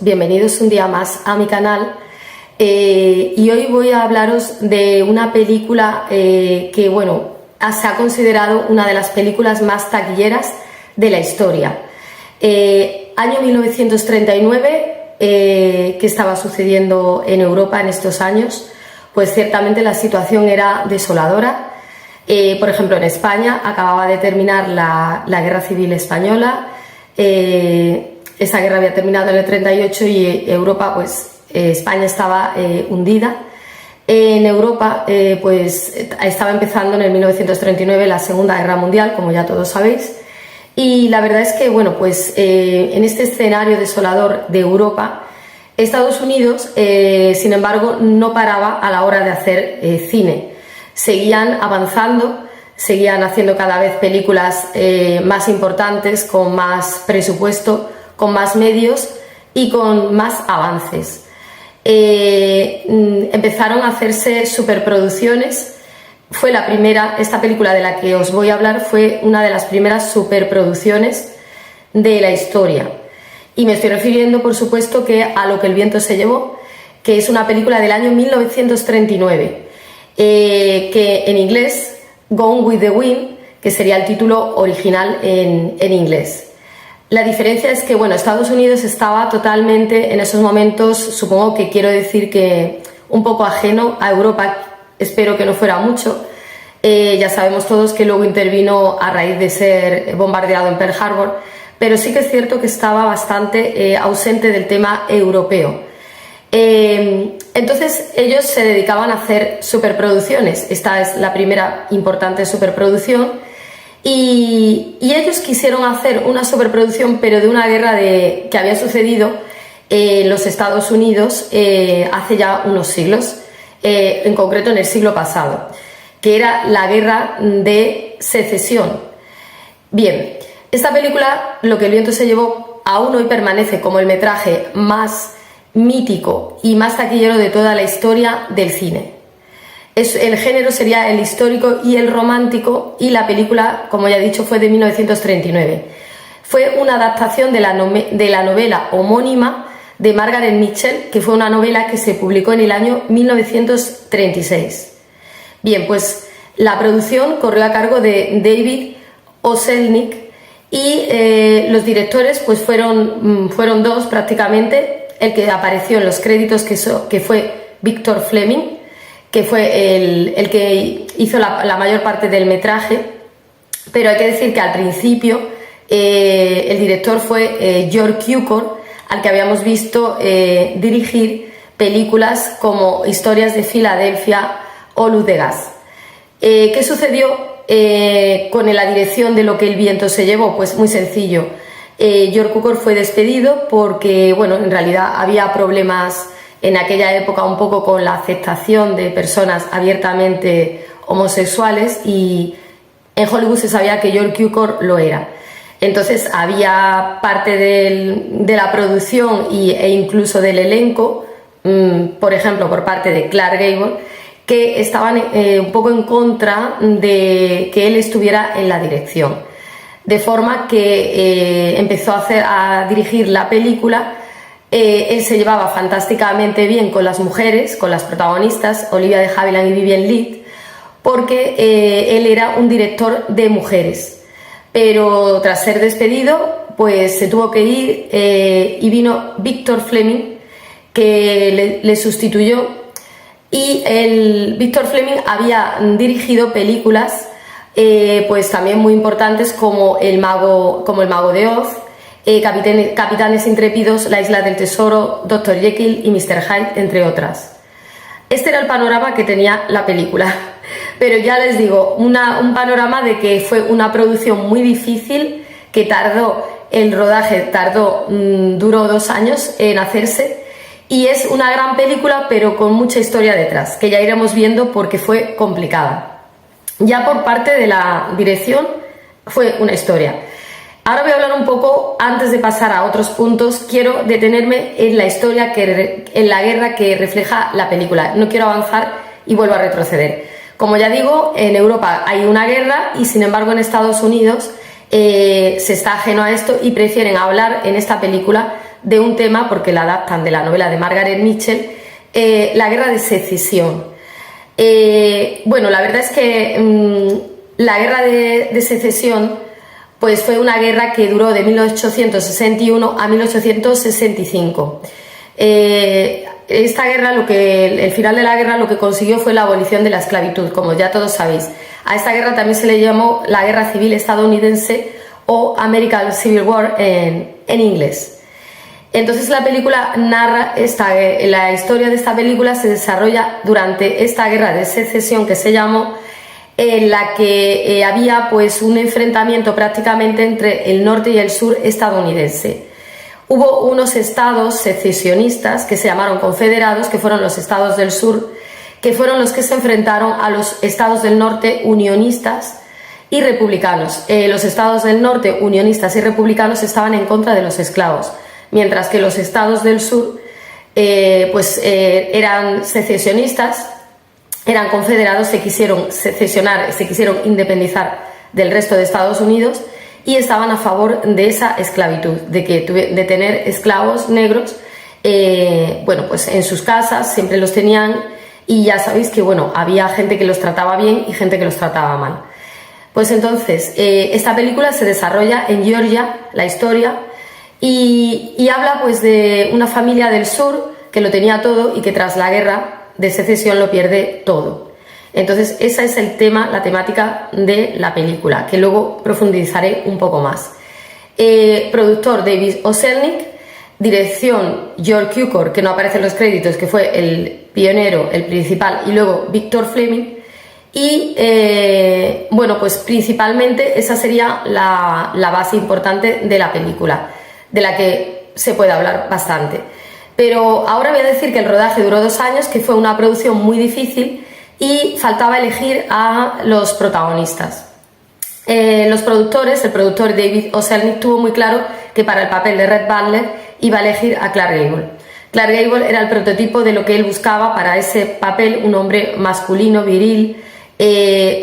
Bienvenidos un día más a mi canal y hoy voy a hablaros de una película que bueno, se ha considerado una de las películas más taquilleras de la historia. Año 1939, ¿qué estaba sucediendo en Europa en estos años? Pues ciertamente la situación era desoladora. Por ejemplo, en España acababa de terminar la Guerra Civil Española. Esa guerra había terminado en el 38 y Europa, pues España estaba hundida. En Europa, pues estaba empezando en el 1939 la Segunda Guerra Mundial, como ya todos sabéis. Y la verdad es que, bueno, pues en este escenario desolador de Europa, Estados Unidos, sin embargo, no paraba a la hora de hacer cine. Seguían avanzando, seguían haciendo cada vez películas más importantes, con más presupuesto, con más medios y con más avances. Empezaron a hacerse superproducciones. Fue la primera, esta película de la que os voy a hablar fue una de las primeras superproducciones de la historia. Y me estoy refiriendo, por supuesto, que a Lo que el viento se llevó, que es una película del año 1939, que en inglés, Gone with the Wind, que sería el título original en inglés. La diferencia es que, bueno, Estados Unidos estaba totalmente en esos momentos, supongo que quiero decir que un poco ajeno a Europa, espero que no fuera mucho. Ya sabemos todos que luego intervino a raíz de ser bombardeado en Pearl Harbor, pero sí que es cierto que estaba bastante ausente del tema europeo. Entonces ellos se dedicaban a hacer superproducciones. Esta es la primera importante superproducción. Y ellos quisieron hacer una superproducción, pero de una guerra que había sucedido en los Estados Unidos hace ya unos siglos, en concreto en el siglo pasado, que era la Guerra de Secesión. Bien, esta película, Lo que el viento se llevó, aún hoy permanece como el metraje más mítico y más taquillero de toda la historia del cine. El género sería el histórico y el romántico, y la película, como ya he dicho, fue de 1939. Fue una adaptación de la novela homónima de Margaret Mitchell, que fue una novela que se publicó en el año 1936. Bien, pues la producción corrió a cargo de David O. Selznick y los directores pues fueron dos prácticamente. El que apareció en los créditos que fue Victor Fleming, que fue el que hizo la mayor parte del metraje, pero hay que decir que al principio el director fue George Cukor, al que habíamos visto dirigir películas como Historias de Filadelfia o Luz de gas. ¿Qué sucedió con la dirección de Lo que el viento se llevó? Pues muy sencillo. George Cukor fue despedido porque, bueno, en realidad había problemas en aquella época un poco con la aceptación de personas abiertamente homosexuales, y en Hollywood se sabía que George Cukor lo era. Entonces había parte de la producción e incluso del elenco, por ejemplo por parte de Clark Gable, que estaban un poco en contra de que él estuviera en la dirección. De forma que empezó a dirigir la película. Él se llevaba fantásticamente bien con las mujeres, con las protagonistas, Olivia de Havilland y Vivien Leigh, porque él era un director de mujeres. Pero tras ser despedido, pues se tuvo que ir y vino Victor Fleming, que le sustituyó. Y Victor Fleming había dirigido películas pues también muy importantes como El mago de Oz, Capitanes Intrépidos, La Isla del Tesoro, Dr. Jekyll y Mr. Hyde, entre otras. Este era el panorama que tenía la película, pero ya les digo, un panorama de que fue una producción muy difícil, que el rodaje duró 2 años en hacerse, y es una gran película pero con mucha historia detrás, que ya iremos viendo porque fue complicada. Ya por parte de la dirección fue una historia. Ahora voy a hablar un poco, antes de pasar a otros puntos, quiero detenerme en la historia, en la guerra que refleja la película. No quiero avanzar y vuelvo a retroceder. Como ya digo, en Europa hay una guerra y sin embargo en Estados Unidos se está ajeno a esto y prefieren hablar en esta película de un tema, porque la adaptan de la novela de Margaret Mitchell, la guerra de secesión. Bueno, la verdad es que la guerra de secesión pues fue una guerra que duró de 1861 a 1865. Esta guerra, el final de la guerra lo que consiguió fue la abolición de la esclavitud, como ya todos sabéis. A esta guerra también se le llamó la Guerra Civil Estadounidense o American Civil War en inglés. Entonces la película narra la historia de esta película se desarrolla durante esta guerra de secesión que se llamó, en la que había pues un enfrentamiento prácticamente entre el norte y el sur estadounidense. Hubo unos estados secesionistas que se llamaron confederados, que fueron los estados del sur, que fueron los que se enfrentaron a los estados del norte unionistas y republicanos. Los estados del norte unionistas y republicanos estaban en contra de los esclavos, mientras que los estados del sur eran secesionistas, eran confederados, se quisieron secesionar, se quisieron independizar del resto de Estados Unidos y estaban a favor de esa esclavitud, de tener esclavos negros pues en sus casas, siempre los tenían, y ya sabéis que había gente que los trataba bien y gente que los trataba mal. Pues entonces, esta película se desarrolla en Georgia, la historia, y habla pues de una familia del sur que lo tenía todo y que tras la guerra de secesión lo pierde todo. Entonces esa es la temática de la película, que luego profundizaré un poco más. Productor David O. Selznick, dirección George Cukor, que no aparece en los créditos, que fue el pionero, el principal, y luego Victor Fleming. Y pues principalmente esa sería la base importante de la película, de la que se puede hablar bastante. Pero ahora voy a decir que el rodaje duró 2 años, que fue una producción muy difícil y faltaba elegir a los protagonistas. Los productores, el productor David O. Selznick tuvo muy claro que para el papel de Red Butler iba a elegir a Clark Gable. Clark Gable era el prototipo de lo que él buscaba para ese papel, un hombre masculino, viril,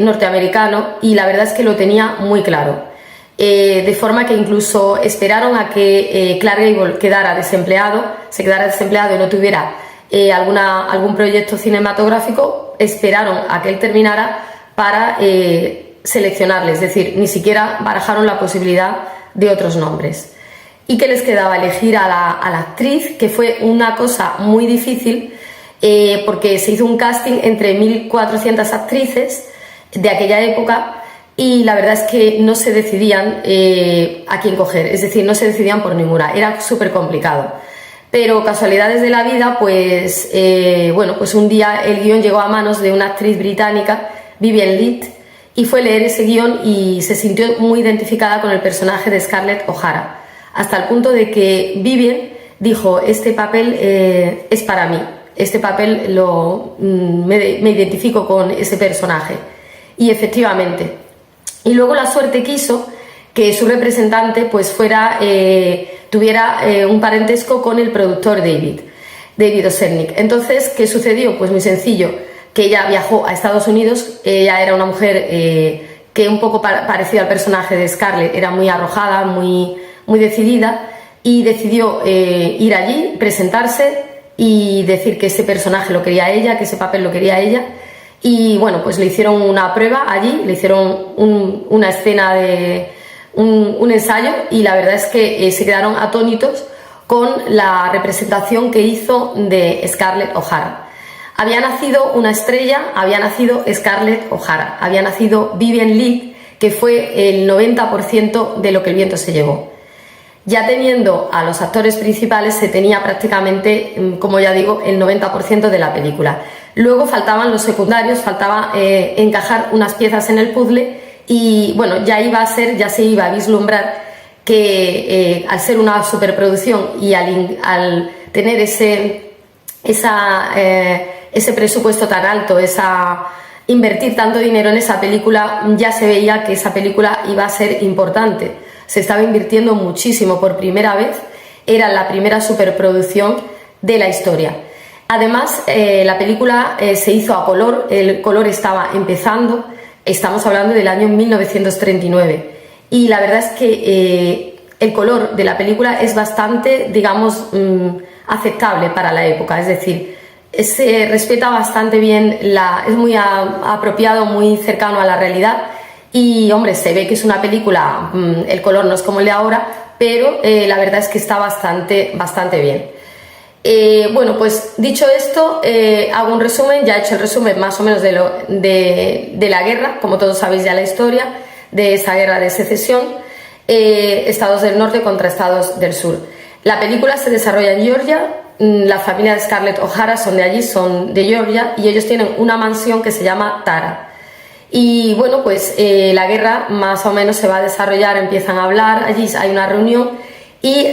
norteamericano, y la verdad es que lo tenía muy claro. De forma que incluso esperaron a que Clark Gable se quedara desempleado y no tuviera algún proyecto cinematográfico, esperaron a que él terminara para seleccionarle, es decir, ni siquiera barajaron la posibilidad de otros nombres. ¿Y qué les quedaba? Elegir a la actriz, que fue una cosa muy difícil, porque se hizo un casting entre 1.400 actrices de aquella época, y la verdad es que no se decidían a quién coger, es decir, no se decidían por ninguna, era súper complicado. Pero casualidades de la vida, pues un día el guión llegó a manos de una actriz británica, Vivien Leigh, y fue leer ese guión y se sintió muy identificada con el personaje de Scarlett O'Hara, hasta el punto de que Vivien dijo: este papel es para mí, este papel me identifico con ese personaje. Y efectivamente. Y luego la suerte quiso que su representante pues tuviera un parentesco con el productor David O. Selznick. Entonces, ¿qué sucedió? Pues muy sencillo, que ella viajó a Estados Unidos. Ella era una mujer que un poco parecida al personaje de Scarlett, era muy arrojada, muy, muy decidida, y decidió ir allí, presentarse y decir que ese personaje lo quería ella, que ese papel lo quería ella. Y pues le hicieron una prueba allí, le hicieron una escena un ensayo, y la verdad es que se quedaron atónitos con la representación que hizo de Scarlett O'Hara. Había nacido una estrella, había nacido Scarlett O'Hara, había nacido Vivien Leigh, que fue el 90% de lo que el viento se llevó. Ya teniendo a los actores principales se tenía prácticamente, como ya digo, el 90% de la película. Luego faltaban los secundarios, faltaba encajar unas piezas en el puzzle, y ya se iba a vislumbrar que al ser una superproducción y al tener ese presupuesto tan alto, invertir tanto dinero en esa película, ya se veía que esa película iba a ser importante. Se estaba invirtiendo muchísimo, por primera vez, era la primera superproducción de la historia. Además, la película se hizo a color, el color estaba empezando, estamos hablando del año 1939, y la verdad es que el color de la película es bastante, digamos, aceptable para la época, es decir, se respeta bastante bien, es muy apropiado, muy cercano a la realidad y, hombre, se ve que es una película, el color no es como el de ahora, pero la verdad es que está bastante bien. Bueno, pues dicho esto, hago un resumen, ya he hecho el resumen más o menos de la guerra, como todos sabéis ya la historia, de esa guerra de secesión, estados del norte contra estados del sur. La película se desarrolla en Georgia, la familia de Scarlett O'Hara son de allí, son de Georgia, y ellos tienen una mansión que se llama Tara. Y bueno, pues la guerra más o menos se va a desarrollar, empiezan a hablar, allí hay una reunión y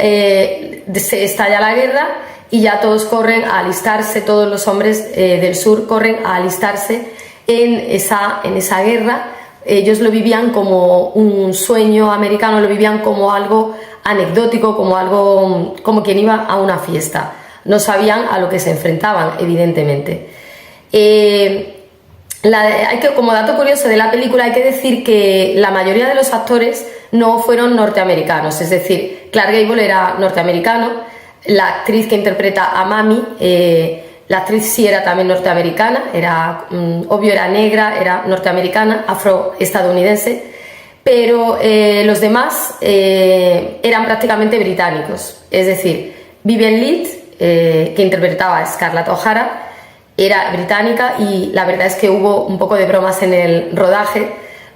se estalla la guerra y ya todos corren a alistarse, todos los hombres del sur corren a alistarse en esa guerra. Ellos lo vivían como un sueño americano, lo vivían como algo anecdótico, como quien iba a una fiesta. No sabían a lo que se enfrentaban, evidentemente. Como dato curioso de la película, hay que decir que la mayoría de los actores no fueron norteamericanos, es decir, Clark Gable era norteamericano, la actriz que interpreta a Mami, la actriz sí era también norteamericana, obvio era negra, era norteamericana, afroestadounidense, pero los demás eran prácticamente británicos, es decir, Vivien Leigh, que interpretaba a Scarlett O'Hara, era británica y la verdad es que hubo un poco de bromas en el rodaje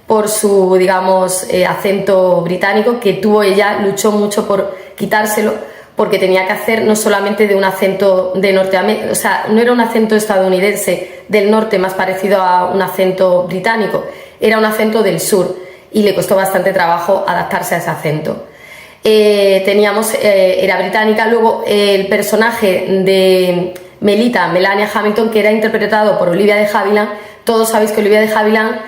por su, digamos, acento británico que tuvo ella, luchó mucho por quitárselo porque tenía que hacer no solamente de un acento de Norteamérica, o sea, no era un acento estadounidense del norte más parecido a un acento británico, era un acento del sur y le costó bastante trabajo adaptarse a ese acento. Era británica, luego el personaje de Melania Hamilton, que era interpretado por Olivia de Havilland. Todos sabéis que Olivia de Havilland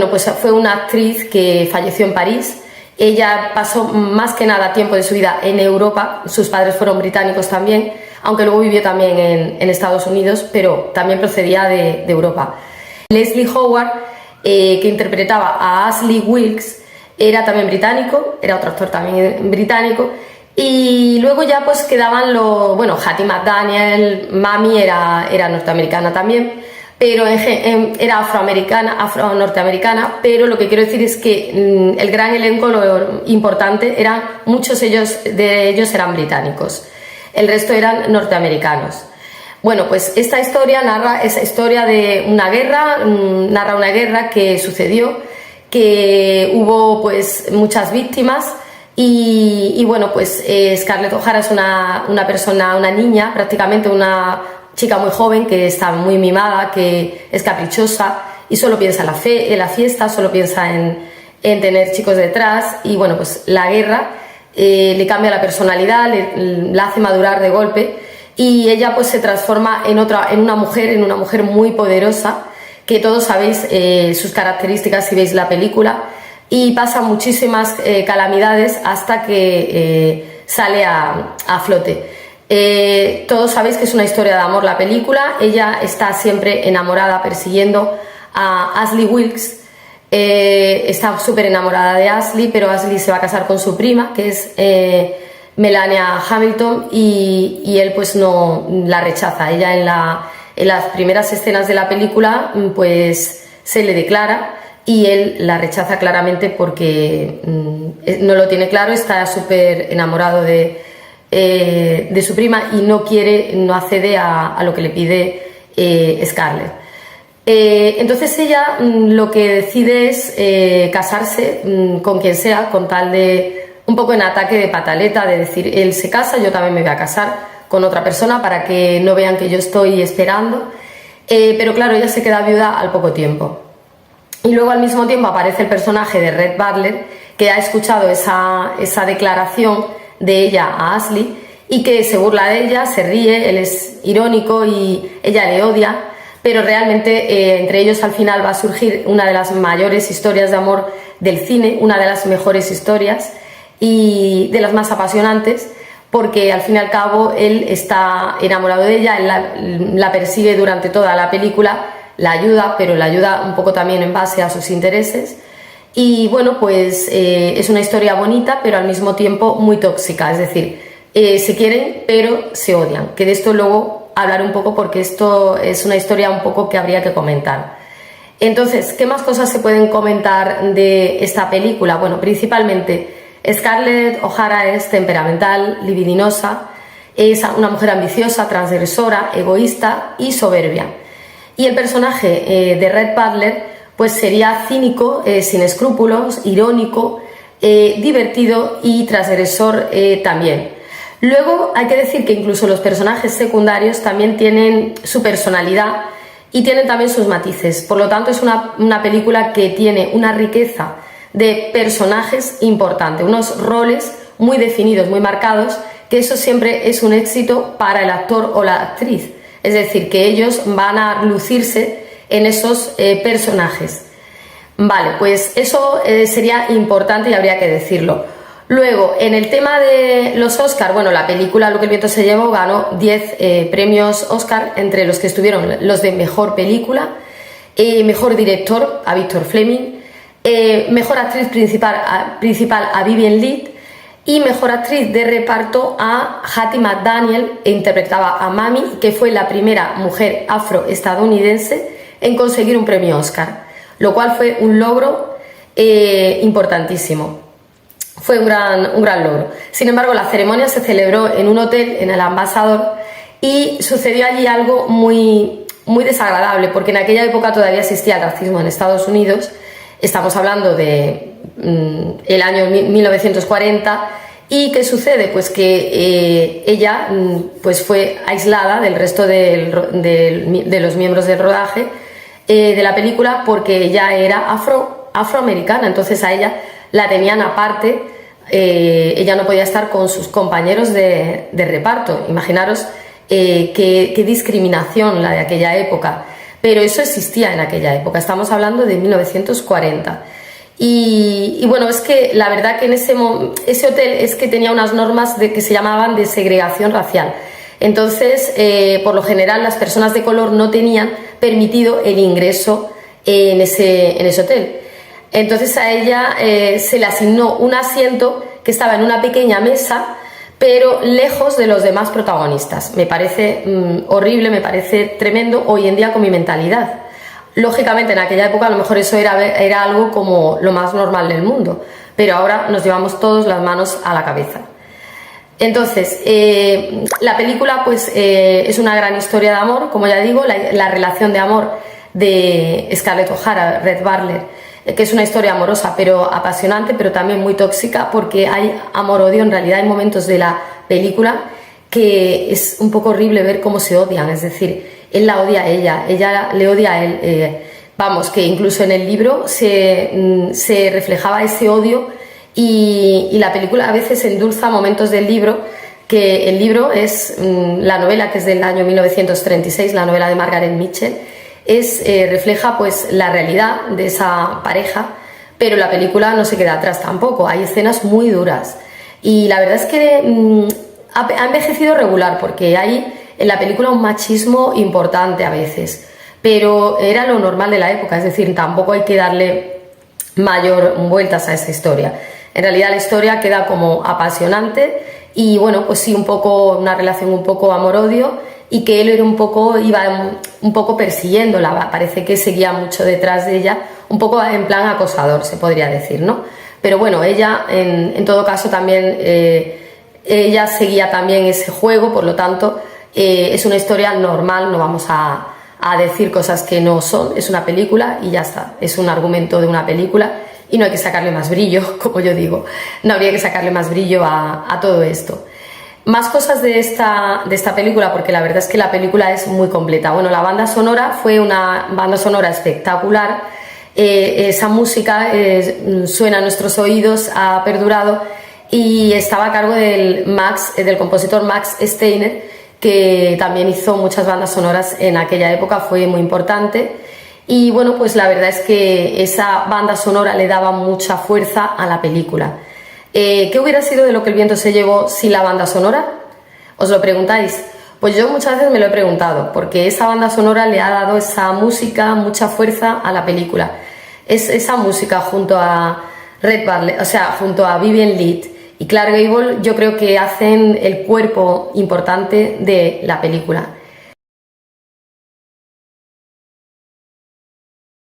pues fue una actriz que falleció en París. Ella pasó más que nada tiempo de su vida en Europa, sus padres fueron británicos también, aunque luego vivió también en Estados Unidos, pero también procedía de Europa. Leslie Howard, que interpretaba a Ashley Wilkes, era también británico, era otro actor también británico. Y luego ya pues quedaban Hattie McDaniel, Mami era norteamericana también, pero era afro-norteamericana, pero lo que quiero decir es que el gran elenco, lo importante, muchos de ellos eran británicos, el resto eran norteamericanos. Bueno, pues esta historia narra esa historia de una guerra, narra una guerra que sucedió, que hubo pues muchas víctimas. Y bueno, pues Scarlett O'Hara es una niña, prácticamente una chica muy joven que está muy mimada, que es caprichosa y solo piensa en la fiesta, solo piensa en tener chicos detrás. Y bueno, pues la guerra le cambia la personalidad, la hace madurar de golpe y ella pues se transforma en una mujer muy poderosa, que todos sabéis sus características si veis la película. Y pasa muchísimas calamidades hasta que sale a flote. Todos sabéis que es una historia de amor la película. Ella está siempre enamorada, persiguiendo a Ashley Wilkes. Está súper enamorada de Ashley, pero Ashley se va a casar con su prima, que es Melania Hamilton, y él pues no la rechaza. Ella en las primeras escenas de la película pues se le declara y él la rechaza claramente porque no lo tiene claro, está súper enamorado de su prima y no accede a lo que le pide Scarlett. Entonces ella lo que decide es casarse con quien sea, con tal de, un poco en ataque de pataleta, de decir, él se casa, yo también me voy a casar con otra persona para que no vean que yo estoy esperando. Pero claro, ella se queda viuda al poco tiempo. Y luego al mismo tiempo aparece el personaje de Rhett Butler, que ha escuchado esa declaración de ella a Ashley y que se burla de ella, se ríe, él es irónico y ella le odia, pero realmente entre ellos al final va a surgir una de las mayores historias de amor del cine, una de las mejores historias y de las más apasionantes, porque al fin y al cabo él está enamorado de ella, él la persigue durante toda la película, la ayuda, pero la ayuda un poco también en base a sus intereses. Y bueno, pues es una historia bonita, pero al mismo tiempo muy tóxica, es decir, se quieren pero se odian, que de esto luego hablaré un poco porque esto es una historia un poco que habría que comentar. Entonces, ¿qué más cosas se pueden comentar de esta película? Bueno, principalmente Scarlett O'Hara es temperamental, libidinosa, es una mujer ambiciosa, transgresora, egoísta y soberbia. Y el personaje de Rhett Butler pues sería cínico, sin escrúpulos, irónico, divertido y transgresor también. Luego hay que decir que incluso los personajes secundarios también tienen su personalidad y tienen también sus matices. Por lo tanto, es una película que tiene una riqueza de personajes importante, unos roles muy definidos, muy marcados, que eso siempre es un éxito para el actor o la actriz. Es decir, que ellos van a lucirse en esos personajes. Vale, pues eso sería importante y habría que decirlo. Luego, en el tema de los Oscar, bueno, la película Lo que el viento se llevó ganó 10 premios Oscar, entre los que estuvieron los de mejor película, mejor director a Victor Fleming, mejor actriz principal a Vivien Leigh y mejor actriz de reparto a Hattie McDaniel, que interpretaba a Mami, que fue la primera mujer afroestadounidense en conseguir un premio Oscar, lo cual fue un logro importantísimo. Fue un gran logro. Sin embargo, la ceremonia se celebró en un hotel en el Ambassador y sucedió allí algo muy desagradable, porque en aquella época todavía existía el racismo en Estados Unidos. Estamos hablando de el año 1940. ¿Y qué sucede? Pues que ella pues fue aislada del resto de los miembros del rodaje de la película, porque ella era afroamericana, entonces a ella la tenían aparte, ella no podía estar con sus compañeros de reparto. Imaginaros qué discriminación la de aquella época, pero eso existía en aquella época, estamos hablando de 1940. Y bueno, es que la verdad que en ese hotel es que tenía unas normas que se llamaban de segregación racial. Entonces, por lo general, las personas de color no tenían permitido el ingreso en ese hotel. Entonces a ella se le asignó un asiento que estaba en una pequeña mesa, pero lejos de los demás protagonistas. Me parece horrible, me parece tremendo hoy en día con mi mentalidad. Lógicamente en aquella época a lo mejor eso era algo como lo más normal del mundo, pero ahora nos llevamos todos las manos a la cabeza. Entonces, la película pues es una gran historia de amor, como ya digo, la relación de amor de Scarlett O'Hara, Rhett Butler, que es una historia amorosa pero apasionante, pero también muy tóxica, porque hay amor-odio. En realidad hay momentos de la película que es un poco horrible ver cómo se odian, es decir, él la odia a ella le odia a él. Vamos, que incluso en el libro se reflejaba ese odio y la película a veces endulza momentos del libro, que el libro es la novela, que es del año 1936, la novela de Margaret Mitchell, refleja pues la realidad de esa pareja, pero la película no se queda atrás tampoco, hay escenas muy duras y la verdad es que ha envejecido regular, porque hay en la película un machismo importante a veces, pero era lo normal de la época, es decir, tampoco hay que darle mayor vueltas a esa historia. En realidad la historia queda como apasionante y bueno, pues sí, una relación un poco amor-odio, y que él iba un poco persiguiéndola, parece que seguía mucho detrás de ella, un poco en plan acosador, se podría decir, ¿no? Pero bueno, ella en todo caso también, ella seguía también ese juego, por lo tanto es una historia normal, no vamos a decir cosas que no son, es una película y ya está, es un argumento de una película y no hay que sacarle más brillo, como yo digo, no habría que sacarle más brillo a todo esto. Más cosas de esta película, porque la verdad es que la película es muy completa. Bueno, la banda sonora fue una banda sonora espectacular, esa música suena a nuestros oídos, ha perdurado, y estaba a cargo del compositor Max Steiner, que también hizo muchas bandas sonoras en aquella época, fue muy importante. Y bueno, pues la verdad es que esa banda sonora le daba mucha fuerza a la película. ¿Qué hubiera sido de Lo que el viento se llevó sin la banda sonora? ¿Os lo preguntáis? Pues yo muchas veces me lo he preguntado, porque esa banda sonora le ha dado esa música, mucha fuerza a la película. es esa música junto a Red Bartlett, o sea, junto a Vivien Leigh y Clark Gable, yo creo que hacen el cuerpo importante de la película.